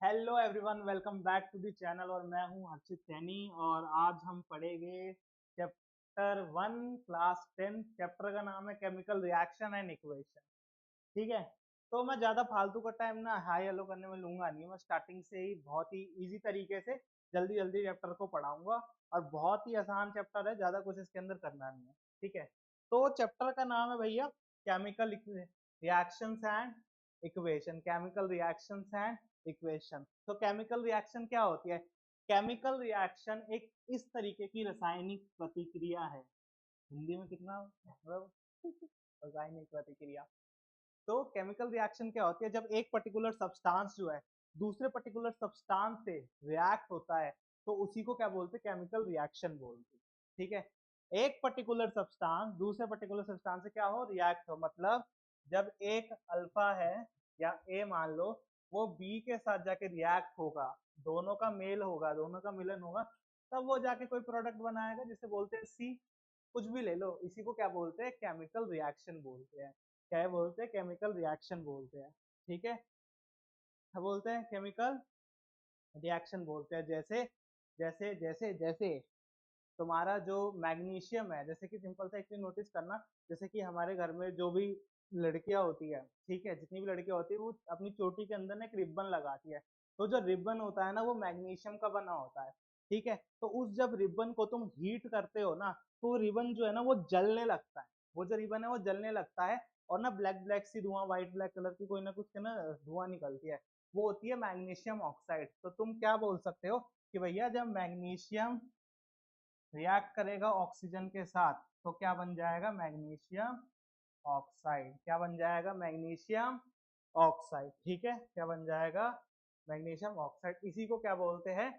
Hello everyone, welcome back to the channel. और मैं हूं हर्षित सैनी और आज हम पढ़ेंगे चैप्टर 1 क्लास 10। चैप्टर का नाम है केमिकल रिएक्शन एंड इक्वेशन। ठीक है, तो मैं ज़्यादा फालतू का टाइम ना हाई हेलो करने में लूंगा नहीं। मैं स्टार्टिंग से ही बहुत ही इजी तरीके से जल्दी जल्दी चैप्टर को पढ़ाऊंगा और बहुत ही आसान चैप्टर है, ज़्यादा कुछ इसके अंदर करना नहीं है। ठीक है, तो चैप्टर का नाम है भैया chemical reactions and equation. Chemical reactions and equation. तो केमिकल रिएक्शन क्या होती है? केमिकल रिएक्शन एक इस तरीके की रासायनिक प्रतिक्रिया है। हिंदी में कितना मतलब रासायनिक प्रतिक्रिया। तो केमिकल रिएक्शन क्या होती है? जब एक पर्टिकुलर सब्सटेंस जो है दूसरे पर्टिकुलर सब्सटेंस से रिएक्ट होता है तो उसी को क्या बोलते हैं? केमिकल रिएक्शन बोलते हैं। ठीक है, एक पर्टिकुलर सब्सटेंस दूसरे पर्टिकुलर सब्सटेंस से क्या हो? रिएक्ट हो। मतलब जब एक अल्फा है या ए मान लो, वो बी के साथ जाके रिएक्ट होगा, दोनों का मेल होगा, दोनों का मिलन होगा, तब वो जाके कोई प्रोडक्ट बनाएगा जिसे बोलते हैं सी। कुछ भी ले लो, इसी को क्या बोलते हैं? केमिकल रिएक्शन बोलते हैं। क्या बोलते हैं? केमिकल रिएक्शन बोलते हैं। ठीक है, क्या बोलते हैं? केमिकल रिएक्शन बोलते हैं। जैसे जैसे जैसे जैसे तुम्हारा जो मैग्नीशियम है, जैसे कि सिंपल सा एक चीज नोटिस करना, जैसे कि हमारे घर में जो भी लड़कियां होती है, ठीक है, जितनी भी लड़कियां होती है वो अपनी चोटी के अंदर ना एक रिबन लगाती है। तो जो रिबन होता है ना वो मैग्नीशियम का बना होता है। ठीक है, तो उस जब रिबन को तुम हीट करते हो ना, तो वो रिबन जो है ना वो जलने लगता है। वो जो रिबन है वो जलने लगता है और ना ब्लैक ब्लैक सी धुआं, व्हाइट ब्लैक कलर की कोई ना कुछ ना धुआं निकलती है। वो होती है मैग्नीशियम ऑक्साइड। तो तुम क्या बोल सकते हो कि भैया जब मैग्नीशियम रिएक्ट करेगा ऑक्सीजन के साथ तो क्या बन जाएगा? Magnesium oxide. क्या बन जाएगा? Magnesium oxide. ठीक है, क्या बन जाएगा? Magnesium oxide. इसी को क्या बोलते हैं?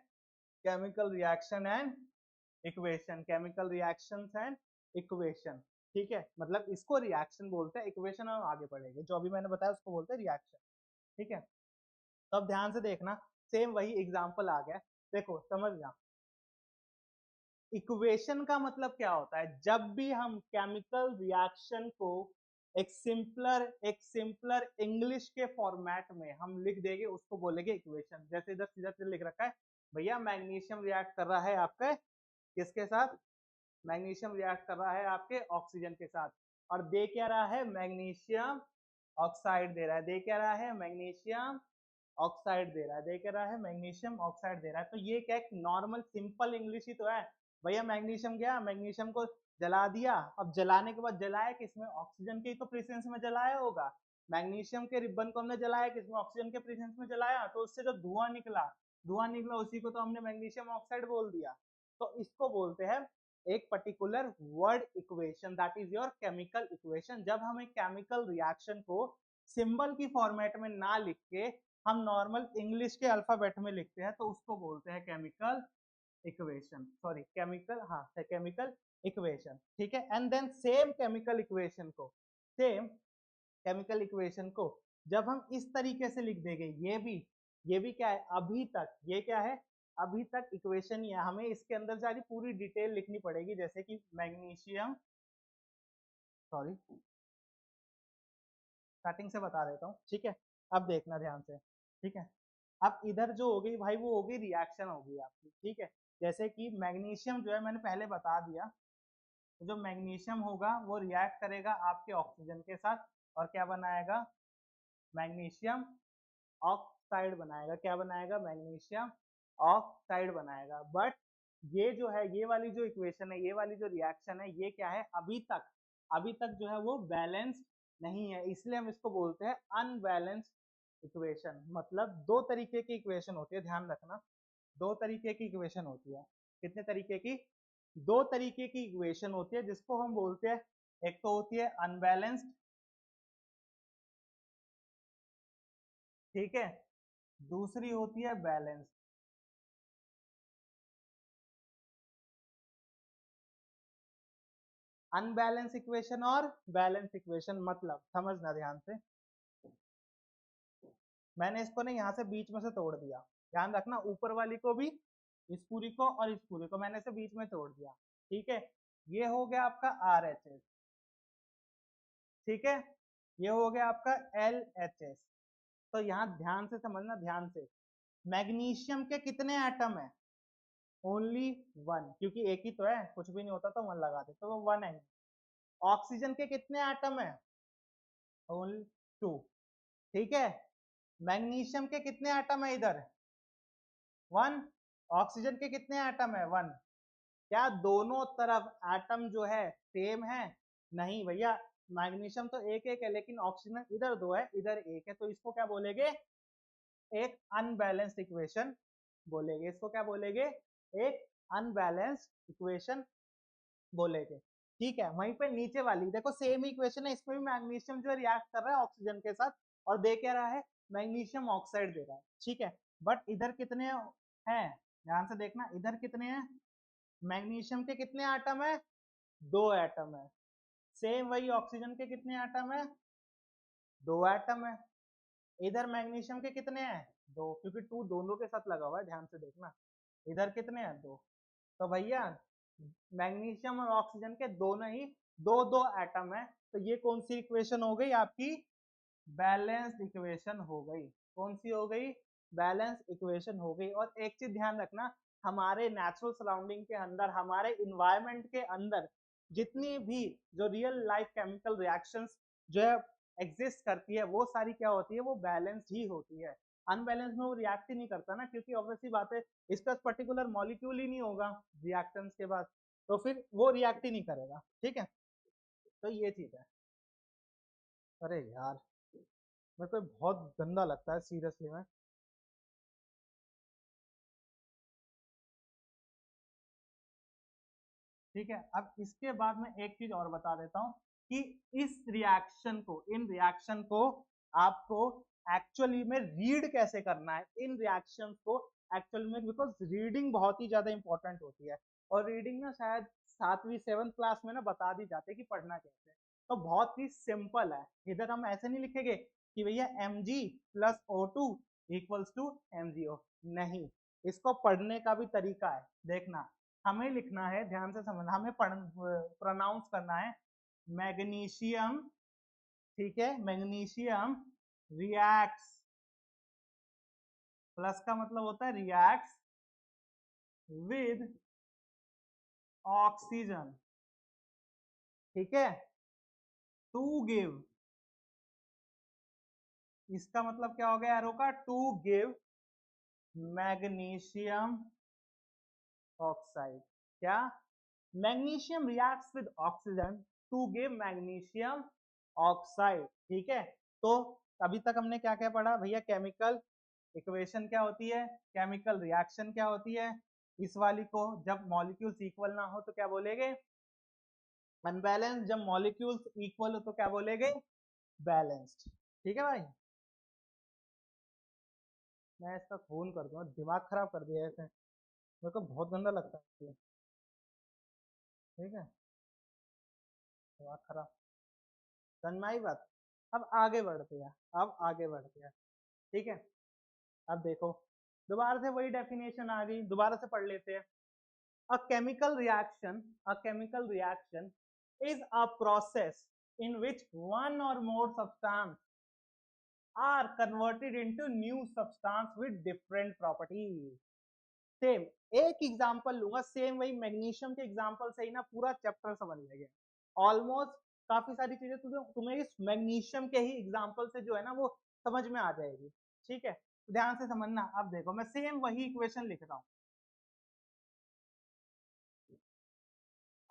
Chemical reaction and equation. Chemical reactions and equation. ठीक है, मतलब इसको रिएक्शन बोलते हैं, इक्वेशन हम आगे पढ़ेंगे। जो अभी मैंने बताया उसको बोलते हैं रिएक्शन। ठीक है, तो अब ध्यान से देखना, सेम वही एग्जांपल आ गया। देखो समझ गया, इक्वेशन का मतलब क्या होता है? जब भी हम केमिकल रिएक्शन को एक सिंपलर इंग्लिश के फॉर्मेट में हम लिख देंगे, उसको बोलेंगे इक्वेशन। जैसे इधर सीधा सीधा लिख रखा है भैया, मैग्नीशियम रिएक्ट कर रहा है आपके किसके साथ? मैग्नीशियम रिएक्ट कर रहा है आपके ऑक्सीजन के साथ, और दे क्या रहा है? मैग्नीशियम ऑक्साइड दे रहा है। दे क्या रहा है? मैग्नीशियम ऑक्साइड दे रहा है। दे क्या रहा है? मैग्नीशियम ऑक्साइड दे रहा है। तो ये क्या एक नॉर्मल सिंपल इंग्लिश ही तो है। भैया मैग्नीशियम गया, मैग्नीशियम को जला दिया। अब जलाने के बाद जलाया किसमें? ऑक्सीजन के तो प्रेजेंस में जलाया होगा। मैग्नीशियम के रिबन को हमने जलाया किसमें? ऑक्सीजन के प्रेजेंस में जलाया। तो उससे जो धुआं निकला उसी को तो हमने मैग्नीशियम ऑक्साइड बोल दिया। तो इसको बोलते हैं एक particular word equation, that is your chemical equation. जब हम एक केमिकल रिएक्शन को सिंबल की फॉर्मेट में ना लिख के हम नॉर्मल इंग्लिश के अल्फाबेट में लिखते हैं तो उसको बोलते हैं केमिकल इक्वेशन। सॉरी, केमिकल, हाँ, केमिकल इक्वेशन। ठीक है, and then same chemical equation को जब हम इस तरीके से लिख देंगे, ये भी क्या है? अभी तक ये क्या है? अभी तक इक्वेशन ही है। हमें इसके अंदर सारी पूरी डिटेल लिखनी पड़ेगी, जैसे कि मैग्नीशियम, सॉरी स्टार्टिंग से बता देता हूँ। ठीक है, अब देखना ध्यान से। ठीक है, अब इधर जो हो गई भाई वो हो गई रिएक्शन हो गई आपकी। ठीक है, जैसे कि मैग्नीशियम जो है मैंने पहले बता दिया, तो जो मैग्नीशियम होगा वो रिएक्ट करेगा आपके ऑक्सीजन के साथ और क्या बनाएगा? मैग्नीशियम ऑक्साइड बनाएगा। क्या बनाएगा? मैग्नीशियम ऑक्साइड बनाएगा। बट ये जो है, ये वाली जो इक्वेशन है, ये वाली जो रिएक्शन है, ये क्या है? अभी तक जो है वो बैलेंस्ड नहीं है, इसलिए हम इसको बोलते हैं अनबैलेंस्ड इक्वेशन। मतलब दो तरीके की इक्वेशन होती है, ध्यान रखना, दो तरीके की इक्वेशन होती है। कितने तरीके की? दो तरीके की इक्वेशन होती है जिसको हम बोलते हैं, एक तो होती है अनबैलेंस्ड, ठीक है, दूसरी होती है बैलेंस्ड। अनबैलेंस इक्वेशन और बैलेंस इक्वेशन, मतलब समझना ध्यान से। मैंने इसको ना यहाँ से बीच में से तोड़ दिया, ध्यान रखना, ऊपर वाली को भी, इस पूरी को और इस पूरी को मैंने इसे बीच में तोड़ दिया। ठीक है, ये हो गया आपका आर एच एस। ठीक है, ये हो गया आपका एल एच एस। तो यहाँ ध्यान से समझना, ध्यान से, मैग्नीशियम के कितने एटम है? ओनली वन, क्योंकि एक ही तो है, कुछ भी नहीं होता तो वन लगा देते, तो वो वन है। ऑक्सीजन के कितने एटम है? Only two. ठीक है, मैग्नीशियम के कितने एटम है इधर? वन। ऑक्सीजन के कितने एटम है? वन। क्या दोनों तरफ एटम जो है सेम है? नहीं भैया, मैग्नीशियम तो एक एक है, लेकिन ऑक्सीजन इधर दो है, इधर एक है, तो इसको क्या बोलेंगे? एक अनबैलेंस्ड इक्वेशन बोलेंगे। इसको क्या बोलेंगे? एक अनबैलेंस्ड इक्वेशन बोलेंगे। ठीक है, वहीं पे नीचे वाली देखो सेम इक्वेशन है, इसमें भी मैग्नीशियम जो है रिएक्ट कर रहा है ऑक्सीजन के साथ और दे क्या रहा है? मैग्नीशियम ऑक्साइड दे रहा है। ठीक है, बट इधर कितने हैं? ध्यान से देखना, इधर कितने हैं? मैग्नीशियम के कितने एटम है? दो एटम है। सेम वही ऑक्सीजन के कितने एटम है? दो एटम है। इधर मैग्नीशियम के कितने हैं? दो, क्योंकि टू दोनों के साथ लगा हुआ है, ध्यान से देखना। इधर कितने हैं? दो। तो भैया मैग्नीशियम और ऑक्सीजन के दोनों ही दो दो एटम है, तो ये कौन सी इक्वेशन हो गई आपकी? बैलेंस इक्वेशन हो गई। कौन सी हो गई? बैलेंस इक्वेशन हो गई। और एक चीज ध्यान रखना, हमारे नेचुरल सराउंडिंग के अंदर, हमारे इन्वायरमेंट के अंदर जितनी भी जो रियल लाइफ केमिकल रिएक्शंस जो है एग्जिस्ट करती है, वो सारी क्या होती है? वो बैलेंस ही होती है। अनबैलेंस में वो रिएक्ट ही नहीं करता ना, क्योंकि ऑब्वियसली बात है, इसका पर्टिकुलर मॉलिक्यूल ही नहीं होगा रिएक्टेंस के बाद, तो फिर वो रिएक्ट ही नहीं करेगा। ठीक है, तो ये चीज है। अरे यार, मेरे को बहुत गंदा लगता है सीरियसली में। ठीक है, अब इसके बाद में एक चीज और बता देता हूँ कि इस रिएक्शन को, इन रिएक्शन को आपको एक्चुअली में रीड कैसे करना है, इन रिएक्शंस को एक्चुअली में, बिकॉज रीडिंग बहुत ही ज्यादा इंपॉर्टेंट होती है। और रीडिंग ना शायद सातवीं सेवंथ क्लास में ना बता दी जाती है कि पढ़ना कैसे। तो बहुत ही सिंपल है। इधर हम ऐसे नहीं लिखेंगे कि भैया Mg plus O2 equals to MgO, नहीं, इसको पढ़ने का भी तरीका है। देखना, हमें लिखना है, ध्यान से समझना, हमें प्रोनाउंस करना है मैग्नीशियम। ठीक है, मैग्नीशियम रिएक्ट्स, प्लस का मतलब होता है रिएक्ट्स विद ऑक्सीजन। ठीक है, टू गिव, इसका मतलब क्या हो गया एरो का? To give magnesium oxide. क्या? Magnesium reacts with oxygen to give magnesium oxide. ठीक है, तो अभी तक हमने क्या क्या पढ़ा भैया? केमिकल इक्वेशन क्या होती है, केमिकल रिएक्शन क्या होती है, इस वाली को जब मॉलिक्यूल्स इक्वल ना हो तो क्या बोलेंगे? अनबैलेंस्ड। जब मॉलिक्यूल्स इक्वल हो तो क्या बोलेंगे? बैलेंस्ड। ठीक है भाई, मैं इसका खून कर दूंगा, दिमाग खराब कर दिया ऐसे, मेरे को बहुत गंदा लगता है ये। ठीक है, दिमाग खराब, तन्माई बात। अब आगे बढ़ते हैं, अब आगे बढ़ते हैं। ठीक है, अब देखो, दोबारा से वही डेफिनेशन आ गई, दोबारा से पढ़ लेते हैं। A chemical reaction, a chemical reaction is a process in which one or more substance are converted into new substance with different properties. Same एक एग्जांपल लूंगा, सेम वही मैग्नीशियम के एग्जांपल से ही ना पूरा चैप्टर समझ लेंगे ऑलमोस्ट। काफी सारी चीजें तुम्हें इस मैग्नीशियम के ही एग्जांपल से जो है ना वो समझ में आ जाएगी। ठीक है, तो ध्यान से समझना। अब देखो, मैं सेम वही इक्वेशन लिख रहा हूँ,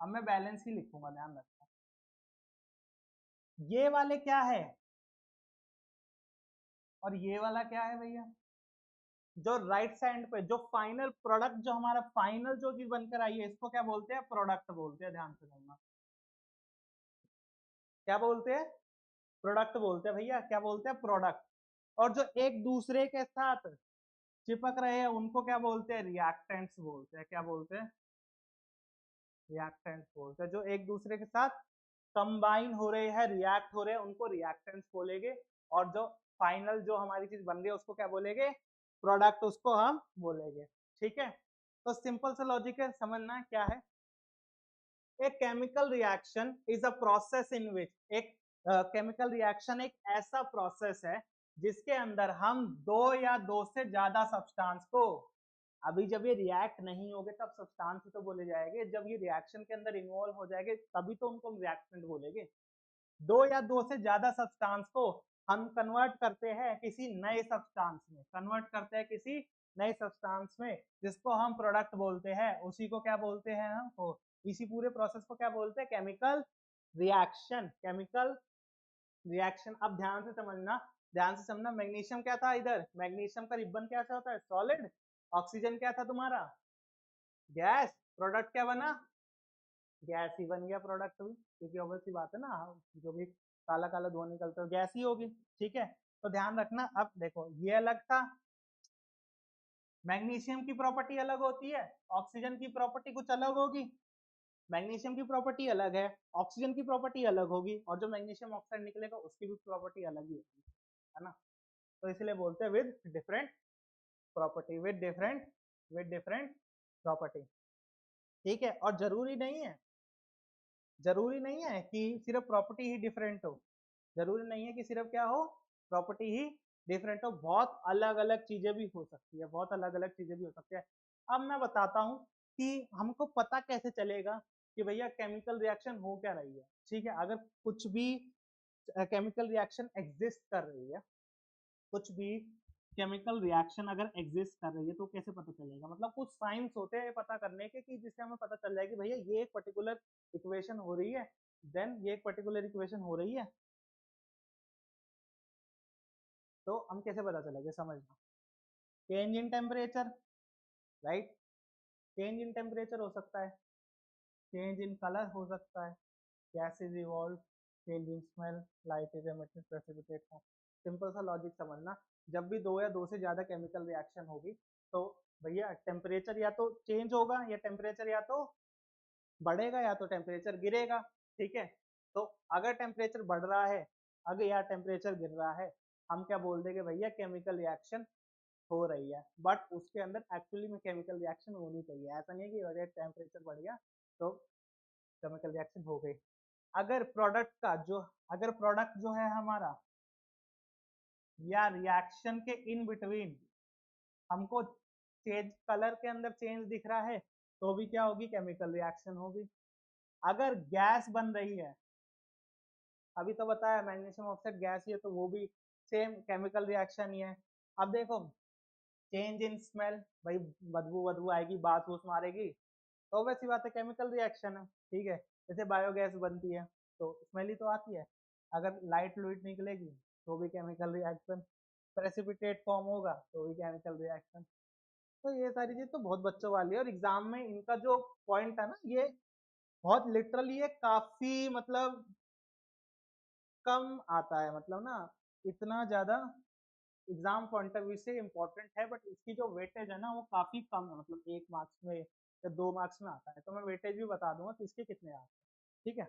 अब मैं बैलेंस ही लिखूंगा, ध्यान रखना। ये वाले क्या है और ये वाला क्या है भैया? जो राइट साइड पे जो फाइनल प्रोडक्ट, जो हमारा फाइनल जो चीज बनकर आई है, इसको क्या बोलते हैं? प्रोडक्ट बोलते हैं। ध्यान से सुनना, क्या बोलते हैं? प्रोडक्ट बोलते हैं भैया। क्या बोलते हैं? प्रोडक्ट। और जो एक दूसरे के साथ चिपक रहे हैं उनको क्या बोलते हैं? रिएक्टेंट्स बोलते हैं। क्या बोलते हैं? रिएक्टेंट्स बोलते हैं। जो एक दूसरे के साथ कंबाइन हो रहे हैं, रिएक्ट हो रहे हैं, उनको रिएक्टेंट्स बोलेंगे। और जो फाइनल जो हमारी चीज बन रही है उसको क्या बोलेंगे? प्रोडक्ट, उसको हम बोलेंगे। ठीक है, तो सिंपल सा लॉजिक है, समझना क्या है। एक chemical reaction is a process in which, एक केमिकल रिएक्शन एक ऐसा प्रोसेस है जिसके अंदर हम दो या दो से ज्यादा सब्सटेंस को, अभी जब ये रिएक्ट नहीं होंगे तब सब्सटेंस ही तो बोले जाएंगे, जब ये रिएक्शन के अंदर इन्वॉल्व हो जाएंगे तभी तो उनको हम रिएक्टेंट बोलेंगे। दो या दो से ज्यादा सब्सटेंस को हम कन्वर्ट करते हैं किसी नए सब्सटेंस में, कन्वर्ट करते हैं किसी नए सब्सटेंस में, जिसको हम प्रोडक्ट बोलते हैं। उसी को क्या बोलते हैं हम, तो इसी पूरे प्रोसेस को क्या बोलते हैं, केमिकल रिएक्शन। Chemical reaction. अब ध्यान से समझना, ध्यान से समझना। मैग्नीशियम क्या था इधर, मैग्नीशियम का रिबन क्या होता है, सॉलिड। ऑक्सीजन क्या था तुम्हारा, गैस। प्रोडक्ट क्या बना, गैस ही बन गया प्रोडक्ट भी, क्योंकि ऑब्वियसली बात है ना, जो भी काला काला धुआं निकलता है गैस ही होगी। ठीक है, तो ध्यान रखना। अब देखो ये अलग था, मैग्नीशियम की प्रॉपर्टी अलग होती है, ऑक्सीजन की प्रॉपर्टी कुछ अलग होगी। मैग्नीशियम की प्रॉपर्टी अलग है, ऑक्सीजन की प्रॉपर्टी अलग होगी, और जो मैग्नीशियम ऑक्साइड निकलेगा उसकी भी प्रॉपर्टी अलग ही होगी, है ना। तो इसलिए बोलते हैं with different property, with different property. ठीक है, और जरूरी नहीं है कि सिर्फ प्रॉपर्टी ही डिफरेंट हो, जरूरी नहीं है कि सिर्फ क्या हो, प्रॉपर्टी ही डिफरेंट हो, बहुत अलग अलग चीजें भी हो सकती है, बहुत अलग अलग चीजें भी हो सकती है। अब मैं बताता हूँ कि हमको पता कैसे चलेगा कि भैया केमिकल रिएक्शन हो क्या रही है। ठीक है, अगर कुछ भी केमिकल रिएक्शन एग्जिस्ट कर रही है, कुछ भी केमिकल रिएक्शन अगर एग्जिस्ट कर रही है तो कैसे पता चलेगा, मतलब कुछ साइंस होते हैं पता करने के, कि जिससे हमें पता चल जाए कि भैया ये एक पर्टिकुलर इक्वेशन हो रही है, देन ये एक पर्टिकुलर इक्वेशन हो रही है, तो हम कैसे पता चलेगा, समझना। Change in temperature, right, change in temperature हो सकता है, चेंज इन कलर हो सकता है, gas is evolve, change in smell, light is emitted, precipitate form. Simple सा लॉजिक समझना, जब भी दो या दो से ज्यादा केमिकल रिएक्शन होगी तो भैया टेम्परेचर या तो चेंज होगा, या टेम्परेचर या तो बढ़ेगा, या तो टेम्परेचर गिरेगा। ठीक है, तो अगर टेम्परेचर बढ़ रहा है, अगर या टेम्परेचर गिर रहा है, हम क्या बोल देंगे, भैया केमिकल रिएक्शन हो रही है। बट उसके अंदर एक्चुअली में केमिकल रिएक्शन होनी चाहिए, ऐसा नहीं कि अगर टेम्परेचर बढ़ गया तो केमिकल रिएक्शन हो गई। अगर प्रोडक्ट का जो, अगर प्रोडक्ट जो है हमारा, या रिएक्शन के इन बिटवीन हमको चेंज, कलर के अंदर चेंज दिख रहा है, तो भी क्या होगी, केमिकल रिएक्शन होगी। अगर गैस बन रही है, अभी तो बताया मैग्नीशियम ऑक्साइड गैस ही है, तो वो भी सेम केमिकल रिएक्शन ही है। अब देखो चेंज इन स्मेल, भाई बदबू बदबू आएगी, बात बूस मारेगी, तो वैसी बात है, केमिकल रिएक्शन है। ठीक है, जैसे बायोगैस बनती है तो स्मेल ही तो आती है, अगर लाइट फ्लूइड निकलेगी तो भी केमिकल रिएक्शन, प्रेसिपिटेट फॉर्म होगा तो भी केमिकल रिएक्शन। तो ये सारी चीज तो बहुत बच्चों वाली है, और एग्जाम में इनका जो पॉइंट है ना, ये बहुत लिटरली है, काफी मतलब कम आता है, मतलब ना इतना ज्यादा एग्जाम पॉइंट ऑफ व्यू से इम्पोर्टेंट है, बट इसकी जो वेटेज है ना वो काफी कम है, मतलब 1 मार्क्स में या 2 मार्क्स में आता है। तो मैं वेटेज भी बता दूंगा कि इसके कितने आते हैं। ठीक है।